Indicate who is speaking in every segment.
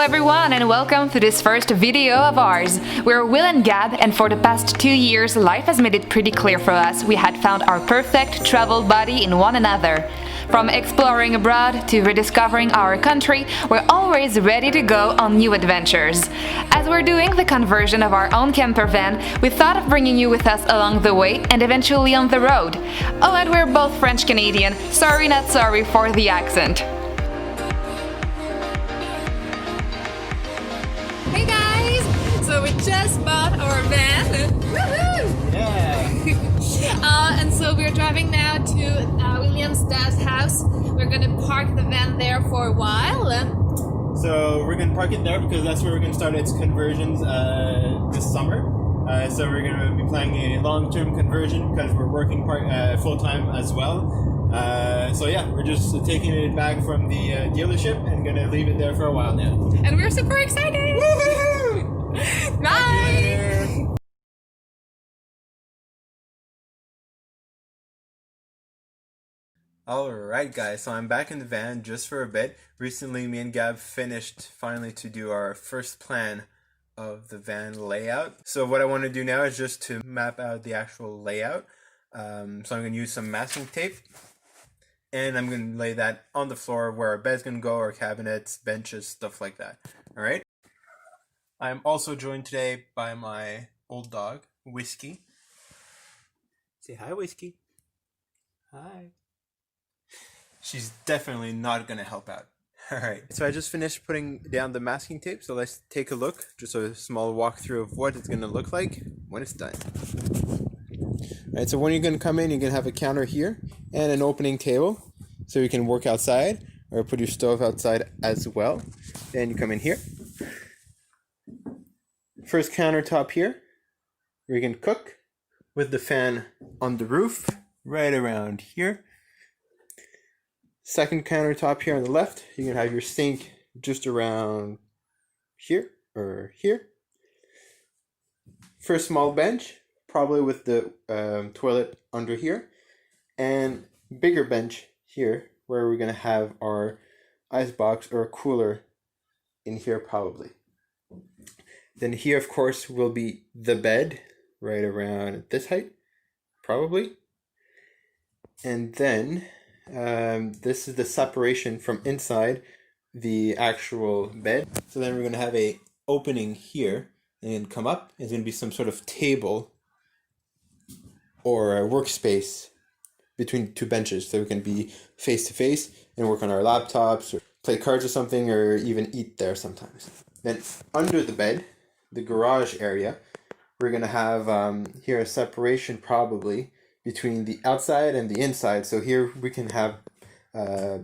Speaker 1: everyone and welcome to this first video of ours. We're Will and Gab, and for the past 2 years life has made it pretty clear for us we had found our perfect travel buddy in one another. From exploring abroad to rediscovering our country, we're always ready to go on new adventures. As we're doing the conversion of our own camper van, we thought of bringing you with us along the way and eventually on the road. Oh, and we're both French-Canadian, sorry not sorry for the accent.
Speaker 2: Hey guys! So we just bought our van. Woohoo!
Speaker 3: Yeah!
Speaker 2: And so we're driving now to William's dad's house. We're gonna park the van there for a while.
Speaker 3: So we're gonna park it there because that's where we're gonna start its conversions this summer. So we're gonna be planning a long-term conversion because we're working full-time as well. So yeah, we're just taking it back from the dealership and gonna leave it there for a while now.
Speaker 2: And we're super excited!
Speaker 3: Woohoo!
Speaker 2: Bye!
Speaker 3: Alright guys, so I'm back in the van just for a bit. Recently me and Gab finished finally to do our first plan of the van layout. So what I want to do now is just to map out the actual layout. So I'm going to use some masking tape and I'm going to lay that on the floor where our bed's going to go, our cabinets, benches, stuff like that. Alright? I'm also joined today by my old dog, Whiskey. Say hi, Whiskey. Hi. She's definitely not going to help out. Alright, so I just finished putting down the masking tape, so let's take a look. Just a small walkthrough of what it's going to look like when it's done. Alright, so when you're going to come in, you're going to have a counter here and an opening table. So you can work outside or put your stove outside as well. Then you come in here. First countertop here, where you can cook with the fan on the roof, right around here. Second countertop here on the left, you can have your sink just around here or here. First small bench, probably with the toilet under here. And bigger bench here, where we're going to have our ice box or cooler in here probably. Then here, of course, will be the bed, right around this height, probably. And then this is the separation from inside the actual bed. So then we're going to have a opening here and come up. It's going to be some sort of table or a workspace between two benches, so we can be face to face and work on our laptops or play cards or something, or even eat there sometimes. Then under the bed, the garage area, we're going to have here a separation probably between the outside and the inside. So here we can have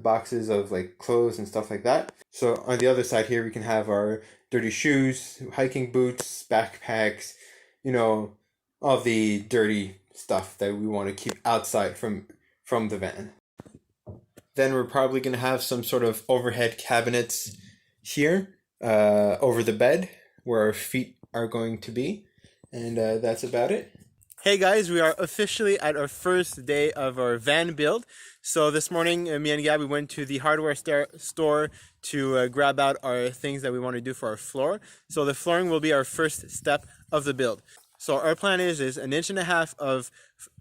Speaker 3: boxes of like clothes and stuff like that. So on the other side here we can have our dirty shoes, hiking boots, backpacks, you know, all the dirty stuff that we want to keep outside from the van. Then we're probably going to have some sort of overhead cabinets here over the bed where our feet are going to be. And that's about it. Hey guys, we are officially at our first day of our van build. So this morning, me and Gab, we went to the hardware store to grab out our things that we want to do for our floor. So the flooring will be our first step of the build. So our plan is 1.5 inches of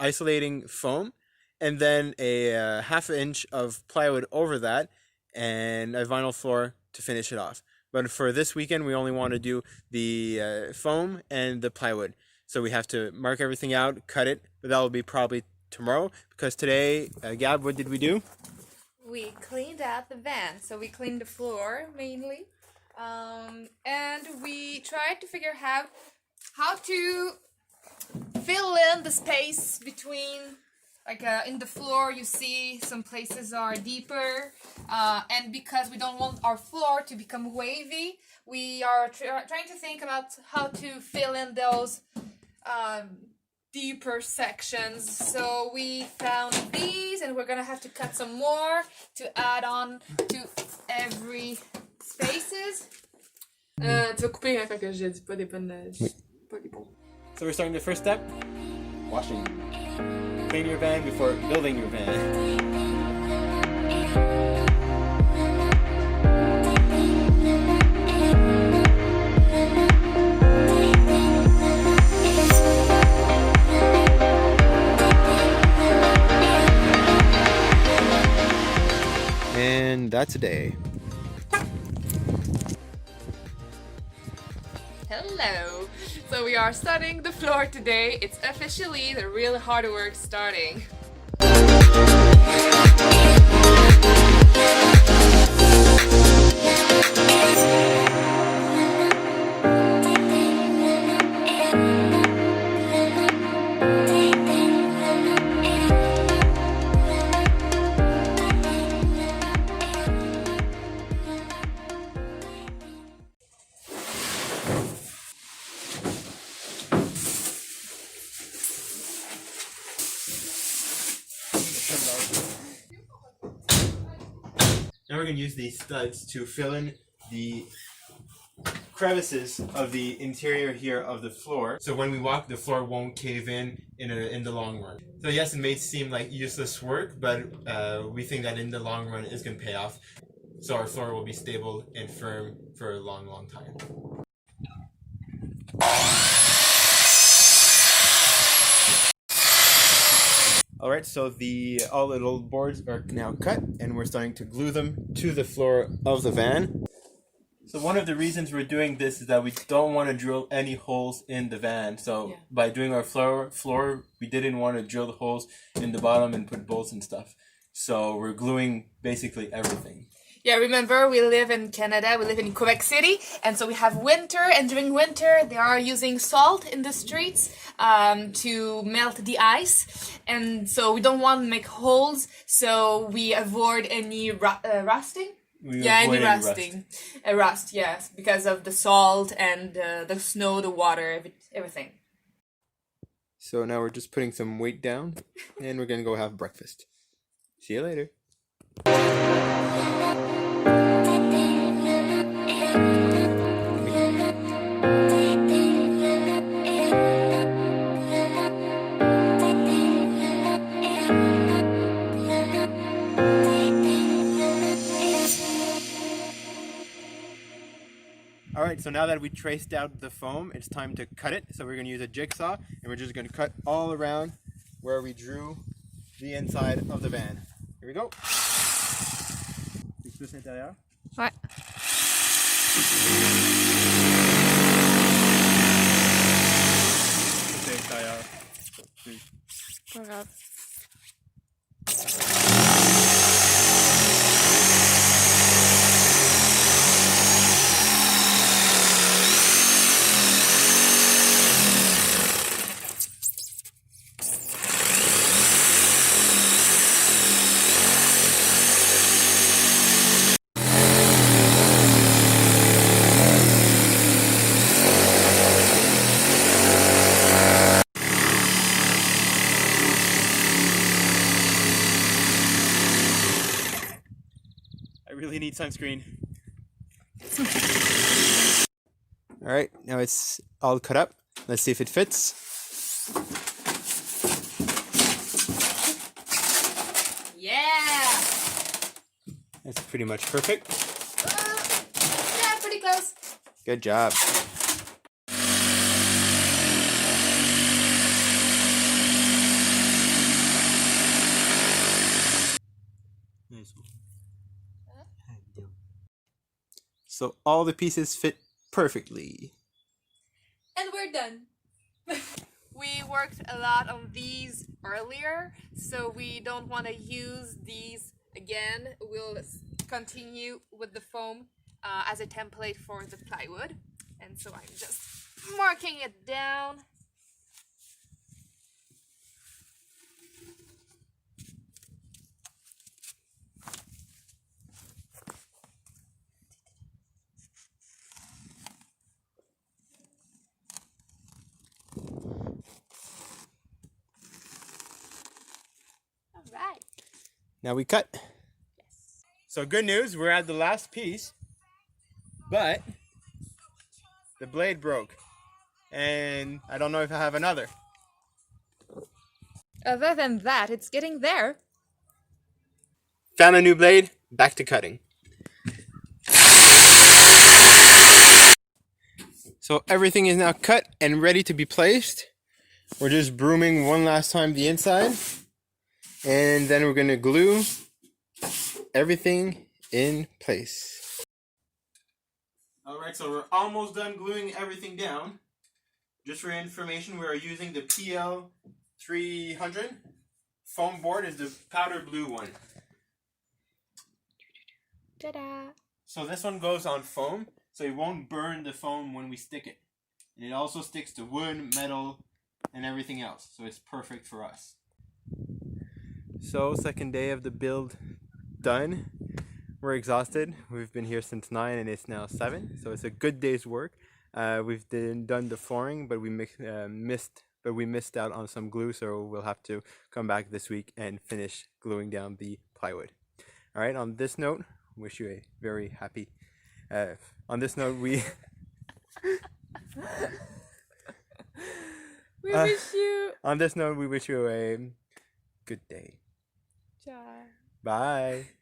Speaker 3: isolating foam, and then a 1/2 inch of plywood over that, and a vinyl floor to finish it off. But for this weekend, we only want to do the foam and the plywood. So we have to mark everything out, cut it, but that will be probably tomorrow, because today, Gab, what did we do?
Speaker 2: We cleaned out the van. So we cleaned the floor mainly. And we tried to figure out how to fill in the space between, like in the floor you see some places are deeper, and because we don't want our floor to become wavy, we are trying to think about how to fill in those deeper sections. So we found these, and we're gonna have to cut some more to add on to every spaces. Tu vas couper, hein, fait que je dis pas des bonnes, pas des bons.
Speaker 3: So we're starting the first step, washing. Clean your van before building your van. That's a day.
Speaker 2: Hello! So we are starting the floor today. It's officially the real hard work starting.
Speaker 3: Now we're going to use these studs to fill in the crevices of the interior here of the floor, so when we walk, the floor won't cave in the long run. So yes, it may seem like useless work, but we think that in the long run it's going to pay off. So our floor will be stable and firm for a long, long time. Alright, so all the little boards are now cut, and we're starting to glue them to the floor of the van. So one of the reasons we're doing this is that we don't want to drill any holes in the van. So by doing our floor, we didn't want to drill the holes in the bottom and put bolts and stuff. So we're gluing basically everything.
Speaker 2: Yeah, remember we live in Canada, we live in Quebec City, and so we have winter, and during winter they are using salt in the streets to melt the ice, and so we don't want to make holes, so we avoid any rusting. Any rusting. Rust, yes, because of the salt and the snow, the water, everything.
Speaker 3: So now we're just putting some weight down, and we're going to go have breakfast. See you later. Alright, so now that we traced out the foam, it's time to cut it. So we're going to use a jigsaw, and we're just going to cut all around where we drew the inside of the van. Here we go. Plus l'intérieur.
Speaker 2: Ouais.
Speaker 3: C'est l'intérieur.
Speaker 2: Pas grave.
Speaker 3: Really need sunscreen. Alright, now it's all cut up. Let's see if it fits.
Speaker 2: Yeah!
Speaker 3: That's pretty much perfect.
Speaker 2: Yeah, pretty close.
Speaker 3: Good job. So all the pieces fit perfectly.
Speaker 2: And we're done. We worked a lot on these earlier, so we don't want to use these again. We'll continue with the foam as a template for the plywood. And so I'm just marking it down. Right.
Speaker 3: Now we cut.
Speaker 2: Yes.
Speaker 3: So good news, we're at the last piece, but the blade broke, and I don't know if I have another.
Speaker 2: Other than that, it's getting there.
Speaker 3: Found a new blade, back to cutting. So everything is now cut and ready to be placed. We're just brooming one last time the inside, and then we're going to glue everything in place. Alright, so we're almost done gluing everything down. Just for your information, we are using the PL300. Foam board is the powder blue one.
Speaker 2: Ta-da!
Speaker 3: So this one goes on foam, so it won't burn the foam when we stick it. And it also sticks to wood, metal, and everything else. So it's perfect for us. So, second day of the build done. We're exhausted. We've been here since 9 and it's now 7. So it's a good day's work. We've done the flooring, but we missed out on some glue, so we'll have to come back this week and finish gluing down the plywood. All right, on this note, wish you a very happy on this note we on this note we wish you a good day.
Speaker 2: Ciao.
Speaker 3: Bye.